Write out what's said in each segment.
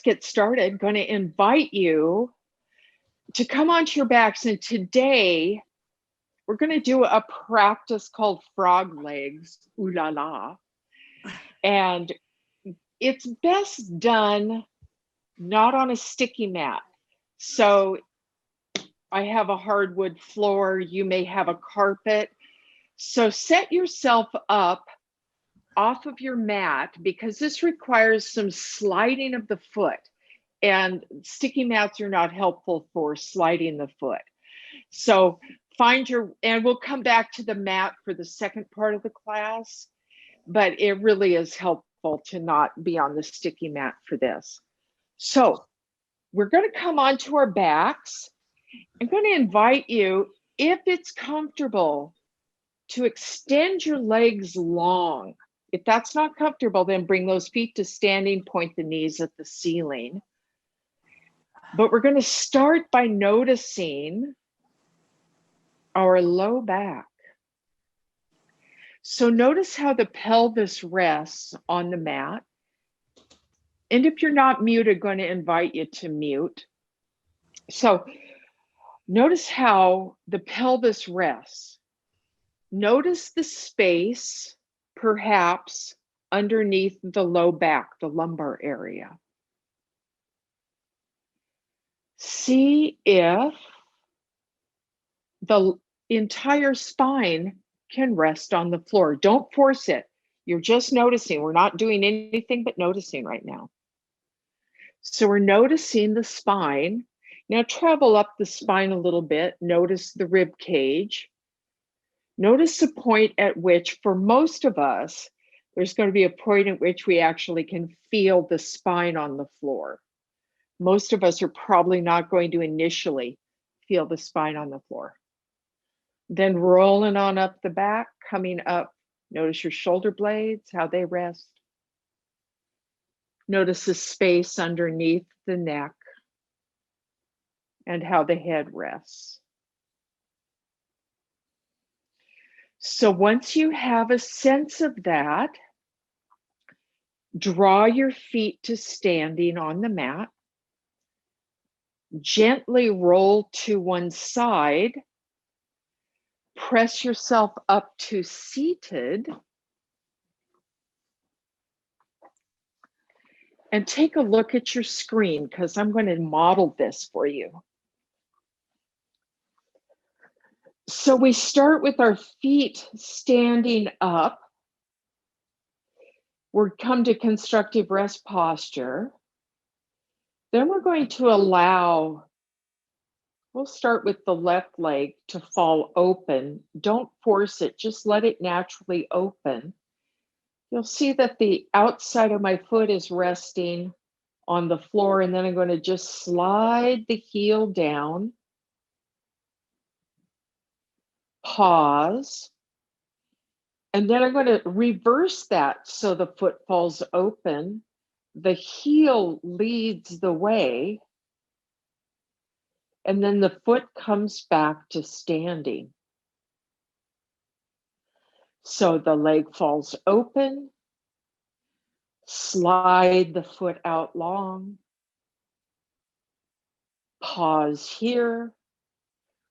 get started. Going to invite you to come onto your backs. And today we're going to do a practice called frog legs, ooh la la. And it's best done not on a sticky mat. So I have a hardwood floor. You may have a carpet. So set yourself up off of your mat, because this requires some sliding of the foot, and sticky mats are not helpful for sliding the foot. So and we'll come back to the mat for the second part of the class, but it really is helpful to not be on the sticky mat for this. So we're going to come onto our backs. I'm going to invite you, if it's comfortable, to extend your legs long. If that's not comfortable, then bring those feet to standing, point the knees at the ceiling. But we're going to start by noticing our low back. So notice how the pelvis rests on the mat. And if you're not muted, I'm going to invite you to mute. So notice how the pelvis rests. Notice the space, perhaps underneath the low back, the lumbar area. See if the entire spine can rest on the floor. Don't force it. You're just noticing. We're not doing anything but noticing right now. So we're noticing the spine. Now travel up the spine a little bit. Notice the rib cage. Notice the point at which, for most of us, there's going to be a point at which we actually can feel the spine on the floor. Most of us are probably not going to initially feel the spine on the floor. Then rolling on up the back, coming up, notice your shoulder blades, how they rest. Notice the space underneath the neck and how the head rests. So once you have a sense of that, draw your feet to standing on the mat. Gently roll to one side. Press yourself up to seated. And take a look at your screen, because I'm going to model this for you. So we start with our feet standing up. We'll come to constructive rest posture. Then we're going to we'll start with the left leg to fall open. Don't force it, just let it naturally open. You'll see that the outside of my foot is resting on the floor, and then I'm going to just slide the heel down. Pause. And then I'm going to reverse that so the foot falls open. The heel leads the way. And then the foot comes back to standing. So the leg falls open. Slide the foot out long. Pause here.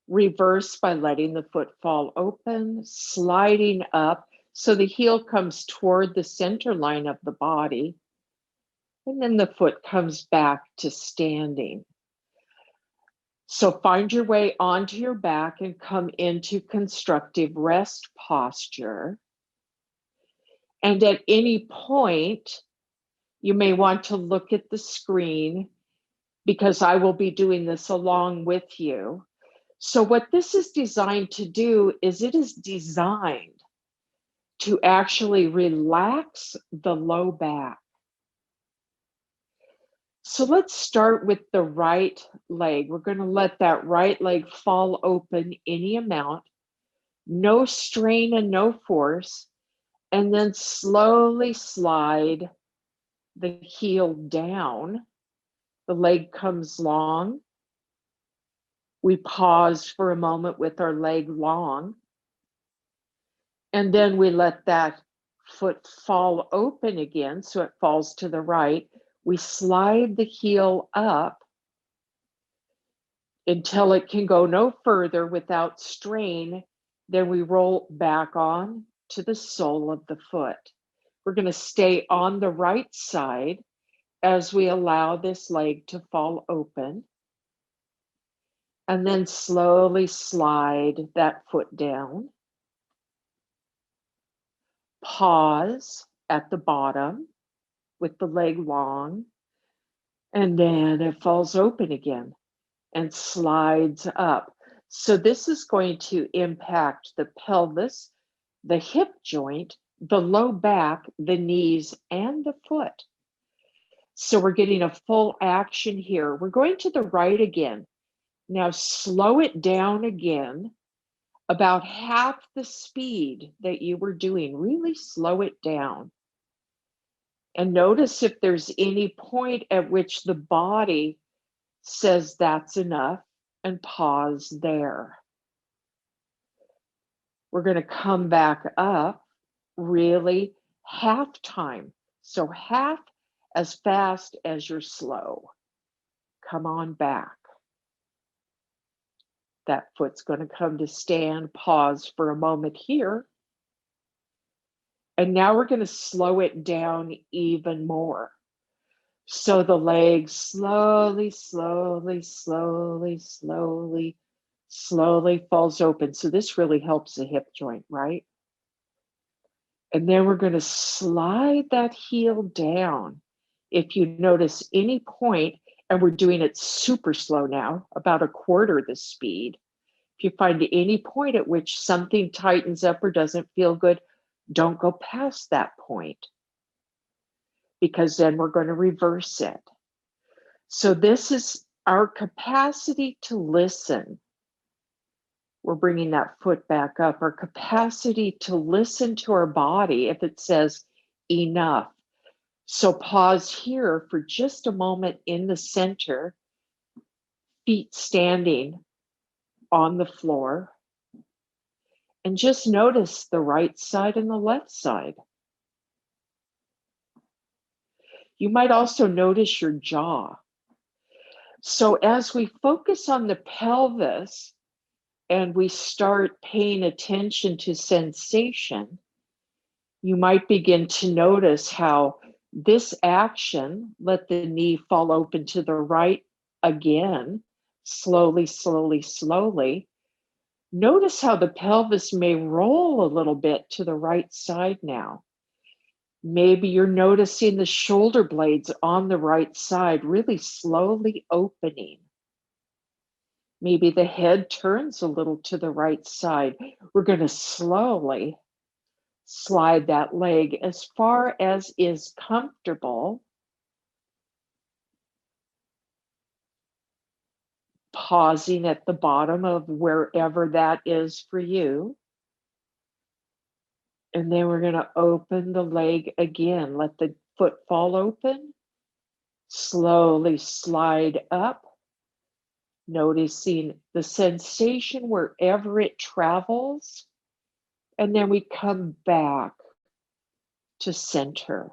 Reverse by letting the foot fall open, sliding up so the heel comes toward the center line of the body. And then the foot comes back to standing. So find your way onto your back and come into constructive rest posture. And at any point, you may want to look at the screen, because I will be doing this along with you. So what this is designed to do is it is designed to actually relax the low back. So let's start with the right leg. We're going to let that right leg fall open any amount, no strain and no force, and then slowly slide the heel down. The leg comes long. We pause for a moment with our leg long. And then we let that foot fall open again, so it falls to the right. We slide the heel up until it can go no further without strain. Then we roll back on to the sole of the foot. We're going to stay on the right side as we allow this leg to fall open. And then slowly slide that foot down. Pause at the bottom with the leg long. And then it falls open again and slides up. So this is going to impact the pelvis, the hip joint, the low back, the knees, and the foot. So we're getting a full action here. We're going to the right again. Now slow it down again, about half the speed that you were doing. Really slow it down. And notice if there's any point at which the body says that's enough, and pause there. We're going to come back up really half time. So half as fast as you're slow. Come on back. That foot's going to come to stand. Pause for a moment here. And now we're going to slow it down even more. So the leg slowly, slowly, slowly, slowly, slowly falls open. So this really helps the hip joint, right? And then we're going to slide that heel down. If you notice any point, and we're doing it super slow now, about a quarter the speed. If you find any point at which something tightens up or doesn't feel good, don't go past that point, because then we're going to reverse it. So this is our capacity to listen. We're bringing that foot back up. Our capacity to listen to our body if it says enough. So pause here for just a moment in the center, feet standing on the floor. And just notice the right side and the left side. You might also notice your jaw. So as we focus on the pelvis and we start paying attention to sensation, you might begin to notice how this action, let the knee fall open to the right again, slowly, slowly, slowly. Notice how the pelvis may roll a little bit to the right side now. Maybe you're noticing the shoulder blades on the right side really slowly opening. Maybe the head turns a little to the right side. We're going to slowly slide that leg as far as is comfortable. Pausing at the bottom of wherever that is for you. And then we're going to open the leg again. Let the foot fall open. Slowly slide up. Noticing the sensation wherever it travels. And then we come back to center.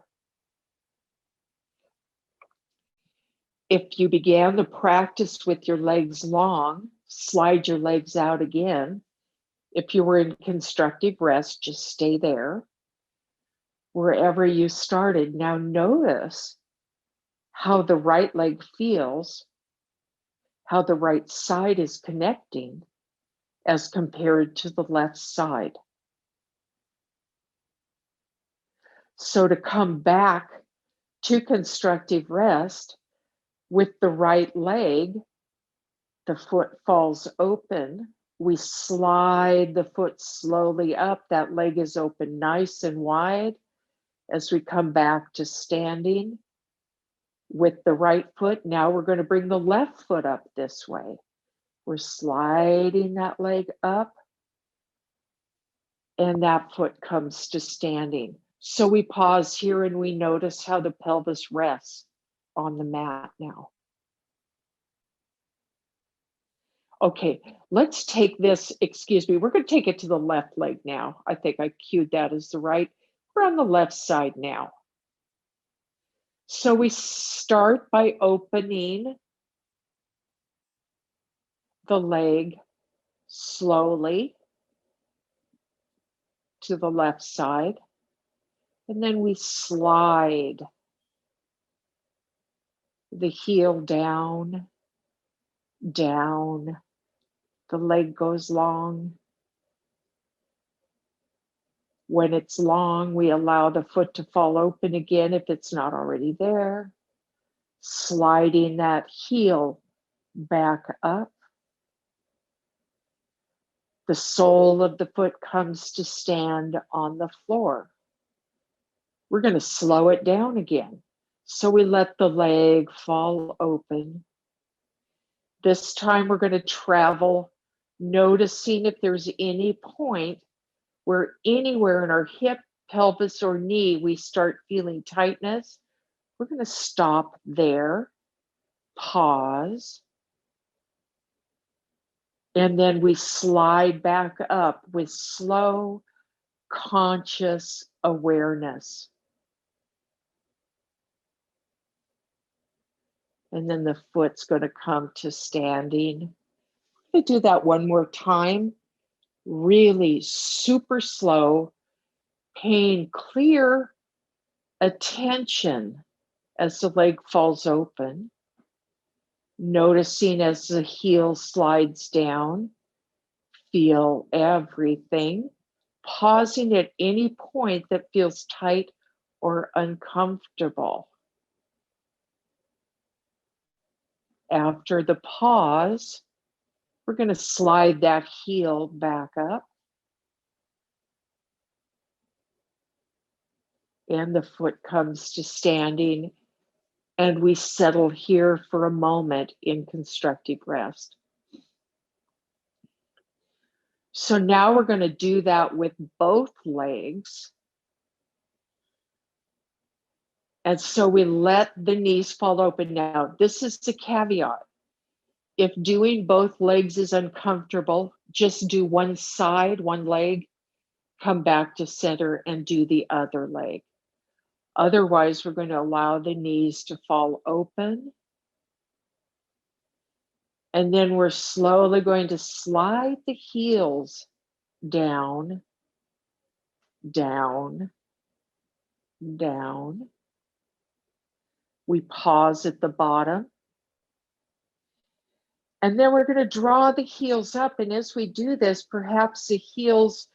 If you began the practice with your legs long, slide your legs out again. If you were in constructive rest, just stay there. Wherever you started, now notice how the right leg feels, how the right side is connecting as compared to the left side. So to come back to constructive rest with the right leg, the foot falls open. We slide the foot slowly up. That leg is open nice and wide as we come back to standing with the right foot. Now we're going to bring the left foot up this way. We're sliding that leg up and that foot comes to standing. So we pause here and we notice how the pelvis rests on the mat now. Okay, let's take this, excuse me, we're going to take it to the left leg now. I think I cued that as the right. We're on the left side now. So we start by opening the leg slowly to the left side, and then we slide the heel down, down. The leg goes long. When it's long, we allow the foot to fall open again if it's not already there, sliding that heel back up. The sole of the foot comes to stand on the floor. We're going to slow it down again. So we let the leg fall open. This time we're going to travel, noticing if there's any point where anywhere in our hip, pelvis, or knee we start feeling tightness. We're going to stop there, pause, and then we slide back up with slow, conscious awareness. And then the foot's going to come to standing. I'm going to do that one more time. Really super slow, paying clear attention as the leg falls open, noticing as the heel slides down, feel everything, pausing at any point that feels tight or uncomfortable. After the pause, we're going to slide that heel back up. And the foot comes to standing, and we settle here for a moment in constructive rest. So now we're going to do that with both legs. And so we let the knees fall open. Now, this is the caveat. If doing both legs is uncomfortable, just do one side, one leg, come back to center and do the other leg. Otherwise, we're going to allow the knees to fall open. And then we're slowly going to slide the heels down, down, down. We pause at the bottom. And then we're going to draw the heels up. And as we do this, perhaps the heels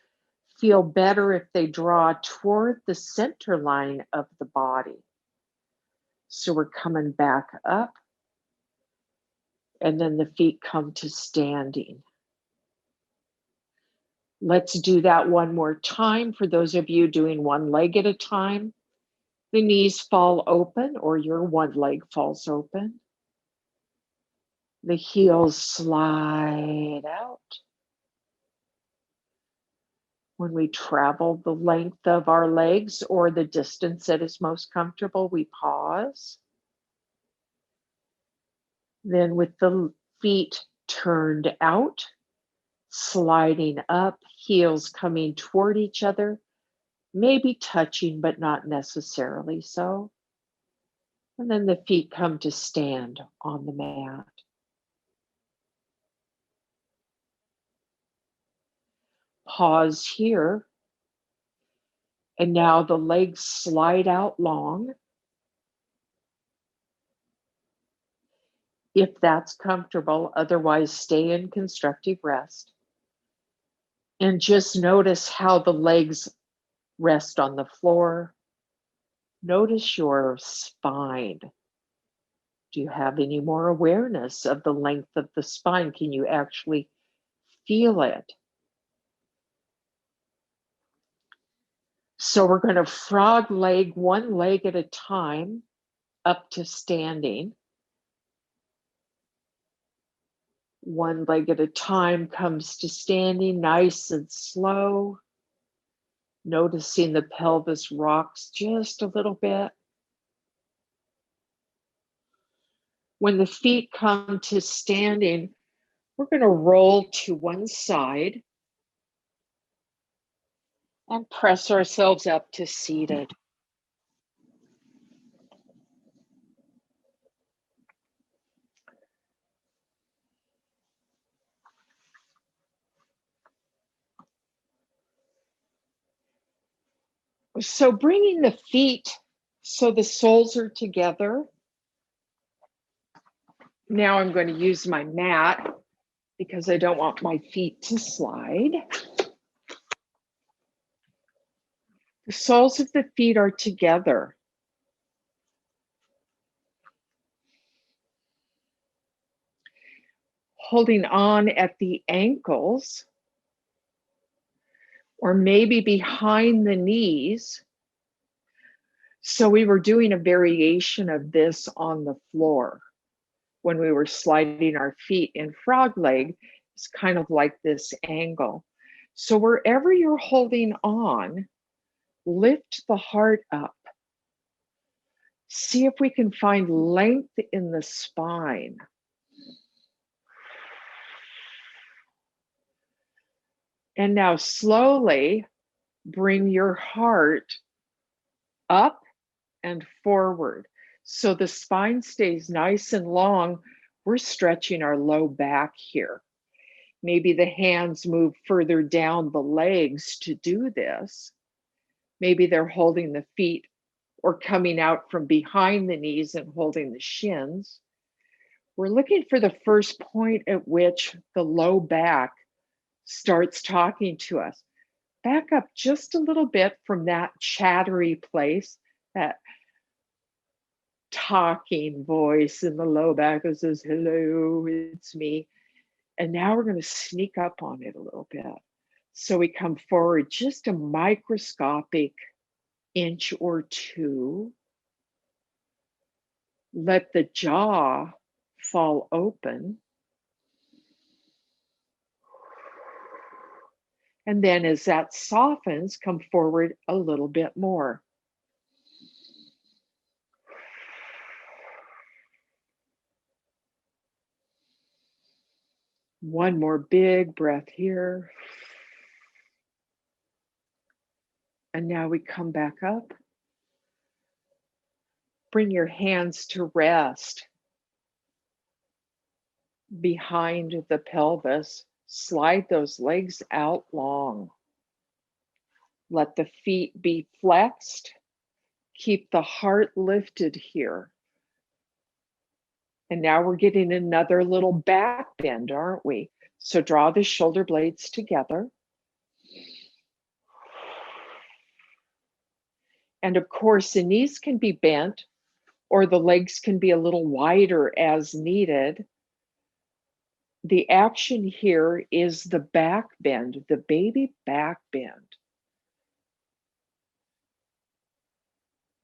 feel better if they draw toward the center line of the body. So we're coming back up. And then the feet come to standing. Let's do that one more time for those of you doing one leg at a time. The knees fall open or your one leg falls open. The heels slide out. When we travel the length of our legs or the distance that is most comfortable, we pause. Then with the feet turned out, sliding up, heels coming toward each other, maybe touching, but not necessarily so. And then the feet come to stand on the mat. Pause here. And now the legs slide out long. If that's comfortable, otherwise stay in constructive rest. And just notice how the legs rest on the floor. Notice your spine. Do you have any more awareness of the length of the spine? Can you actually feel it? So we're going to frog leg, one leg at a time, up to standing. One leg at a time comes to standing, nice and slow. Noticing the pelvis rocks just a little bit. When the feet come to standing, we're going to roll to one side and press ourselves up to seated. So bringing the feet so the soles are together. Now I'm going to use my mat because I don't want my feet to slide. The soles of the feet are together. Holding on at the ankles or maybe behind the knees. So we were doing a variation of this on the floor when we were sliding our feet in frog leg. It's kind of like this angle. So wherever you're holding on, lift the heart up. See if we can find length in the spine. And now slowly bring your heart up and forward. So the spine stays nice and long. We're stretching our low back here. Maybe the hands move further down the legs to do this. Maybe they're holding the feet or coming out from behind the knees and holding the shins. We're looking for the first point at which the low back starts talking to us. Back up just a little bit from that chattery place, that talking voice in the low back that says, hello, it's me. And now we're going to sneak up on it a little bit. So we come forward just a microscopic inch or two. Let the jaw fall open. And then as that softens, come forward a little bit more. One more big breath here. And now we come back up. Bring your hands to rest behind the pelvis. Slide those legs out long. Let the feet be flexed. Keep the heart lifted here. And now we're getting another little back bend, aren't we? So draw the shoulder blades together. And of course, the knees can be bent or the legs can be a little wider as needed. The action here is the back bend, the baby back bend.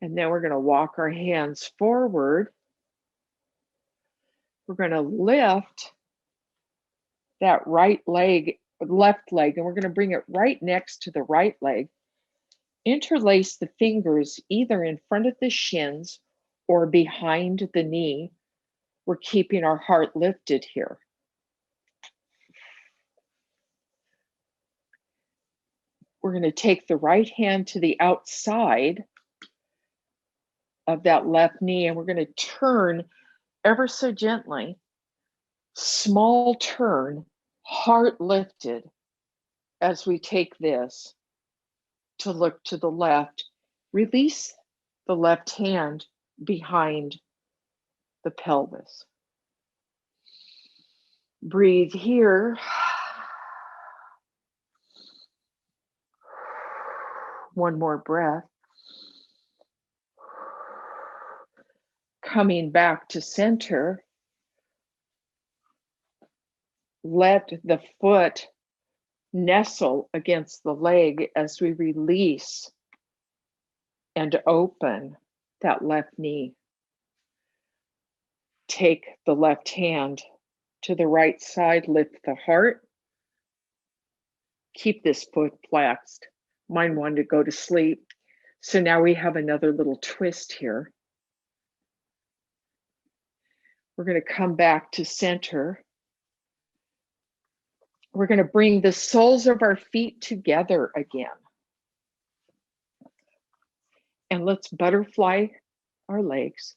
And then we're going to walk our hands forward. We're going to lift that right leg, left leg, and we're going to bring it right next to the right leg. Interlace the fingers either in front of the shins or behind the knee. We're keeping our heart lifted here. We're going to take the right hand to the outside of that left knee, and we're going to turn ever so gently. Small turn, heart lifted, as we take this to look to the left. Release the left hand behind the pelvis. Breathe here. One more breath. Coming back to center. Let the foot nestle against the leg as we release and open that left knee. Take the left hand to the right side, lift the heart. Keep this foot flexed. Mine wanted to go to sleep. So now we have another little twist here. We're going to come back to center. We're going to bring the soles of our feet together again. And let's butterfly our legs.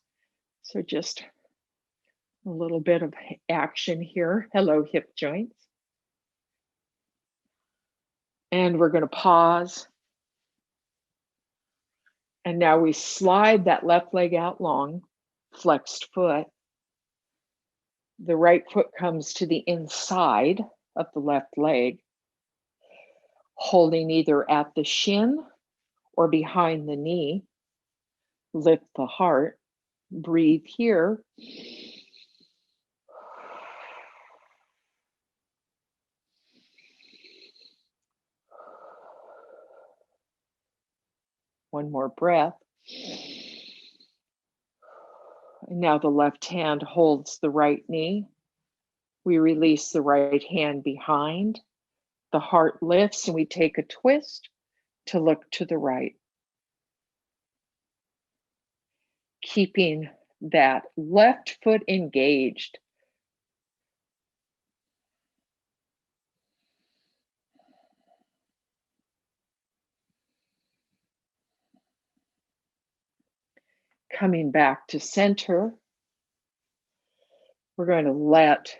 So just a little bit of action here. Hello, hip joints. And we're going to pause. And now we slide that left leg out long, flexed foot. The right foot comes to the inside of the left leg, holding either at the shin or behind the knee. Lift the heart, breathe here. One more breath. And now the left hand holds the right knee. We release the right hand behind. The heart lifts and we take a twist to look to the right. Keeping that left foot engaged. Coming back to center, we're going to let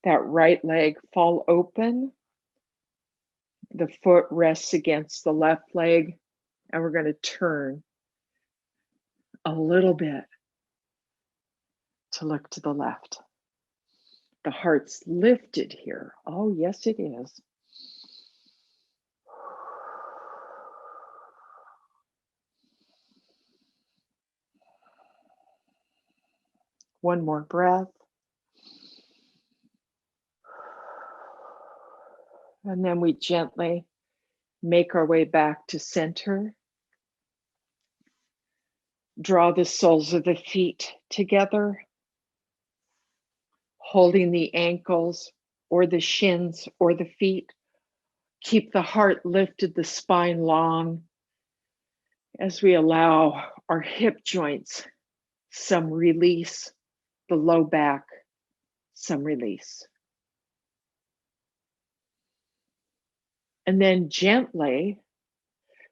that right leg fall open. The foot rests against the left leg, and we're going to turn a little bit to look to the left. The heart's lifted here. Oh, yes, it is. One more breath. And then we gently make our way back to center. Draw the soles of the feet together, holding the ankles or the shins or the feet. Keep the heart lifted, the spine long, as we allow our hip joints some release, the low back, some release. And then gently,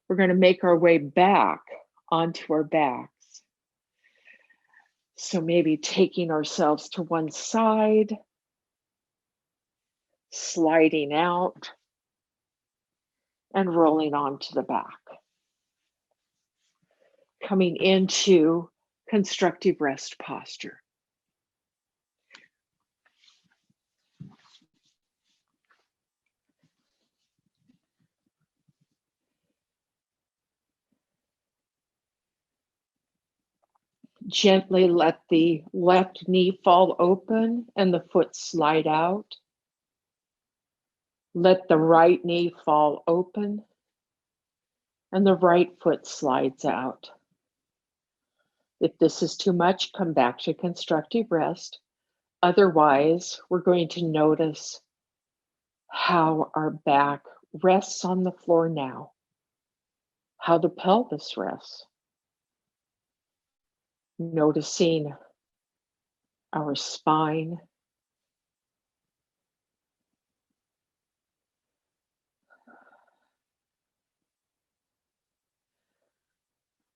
we're going to make our way back onto our backs. So maybe taking ourselves to one side, sliding out, and rolling onto the back. Coming into constructive rest posture. Gently let the left knee fall open and the foot slide out. Let the right knee fall open and the right foot slides out. If this is too much, come back to constructive rest. Otherwise, we're going to notice how our back rests on the floor now, how the pelvis rests. Noticing our spine,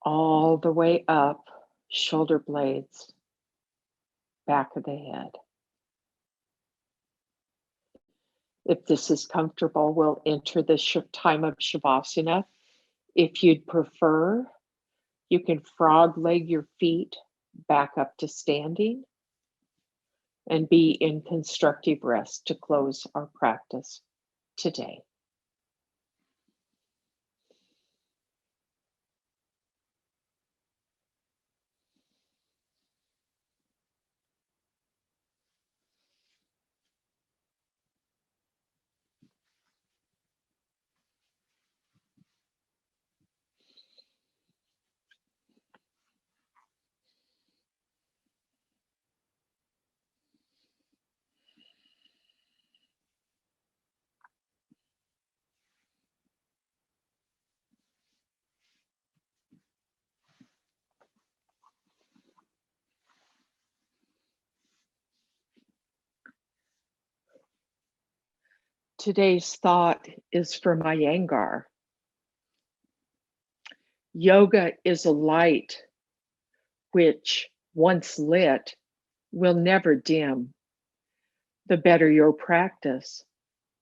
all the way up, shoulder blades, back of the head. If this is comfortable, we'll enter the time of Shavasana. If you'd prefer, you can frog leg your feet back up to standing and be in constructive rest to close our practice today. Today's thought is from Iyengar. Yoga is a light which, once lit, will never dim. The better your practice,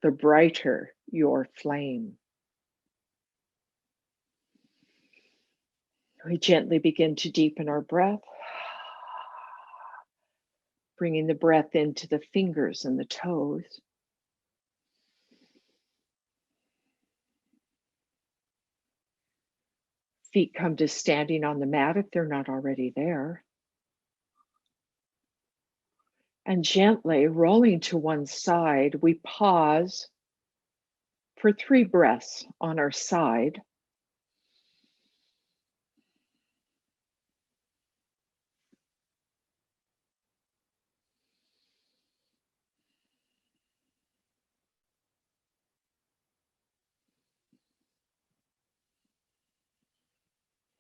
the brighter your flame. We gently begin to deepen our breath, bringing the breath into the fingers and the toes. Feet come to standing on the mat if they're not already there. And gently rolling to one side, we pause for 3 breaths on our side.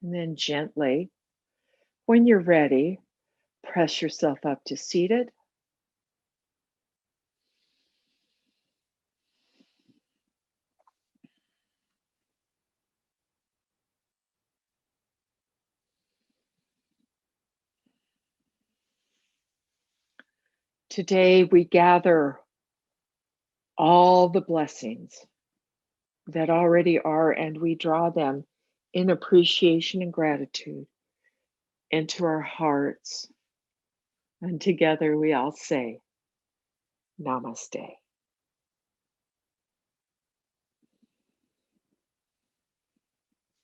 And then gently, when you're ready, press yourself up to seated. Today, we gather all the blessings that already are, and we draw them in appreciation and gratitude into our hearts. And together we all say, Namaste.